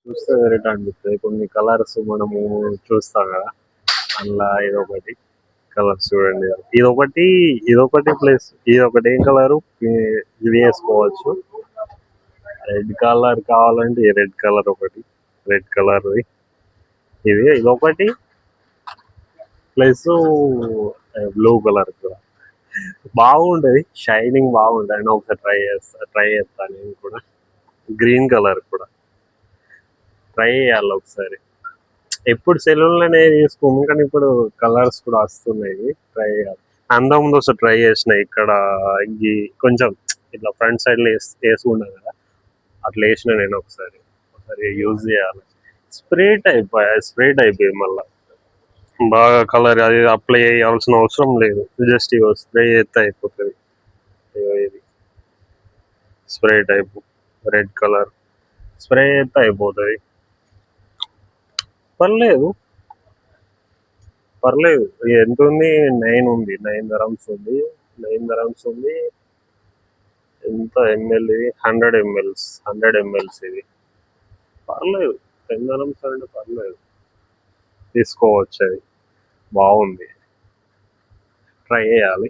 చూస్తే వేరేట అనిపిస్తుంది. కొన్ని కలర్స్ మనము చూస్తాం కదా, అందులో ఇదొకటి కలర్స్ చూడండి. ఇదొకటి ప్లస్ ఇదొకటి ఏం కలరు, ఇది వేసుకోవచ్చు. రెడ్ కలర్ కావాలంటే ఈ రెడ్ కలర్ ఒకటి, రెడ్ కలర్ ఇదొకటి ప్లస్ బ్లూ కలర్ కూడా బాగుంటది, షైనింగ్ బాగుంటది. అని ఒకసారి ట్రై చేస్తాను నేను కూడా. గ్రీన్ కలర్ కూడా ట్రై చేయాలి ఒకసారి. ఎప్పుడు సెలూన్లోనే తీసుకోము, కానీ ఇప్పుడు కలర్స్ కూడా వస్తున్నాయి, ట్రై చేయాలి. అంతకుముందు ఒకసారి ట్రై చేసిన ఇక్కడ కొంచెం ఇట్లా ఫ్రంట్ సైడ్ లో వేసుకున్నాను కదా, అట్లా వేసిన నేను ఒకసారి యూజ్ చేయాలి. స్ప్రే టైప్ మళ్ళా బాగా కలర్ అది అప్లై చేయాల్సిన అవసరం లేదు, జస్ట్ స్ప్రే చేస్తే అయిపోతుంది. ఇది spray type red colour spray చేస్తే అయిపోతుంది. పర్లేదు ఎంత ఉంది, 9 ఉంది, 9 dirhams ఉంది. 9 dirhams ఉంది. ఎంత ఎంఎల్ ఇది, 100 mls ఇది. పర్లేదు, 10 dirhams అంటే పర్లేదు, తీసుకోవచ్చు. అది బాగుంది, ట్రై చేయాలి.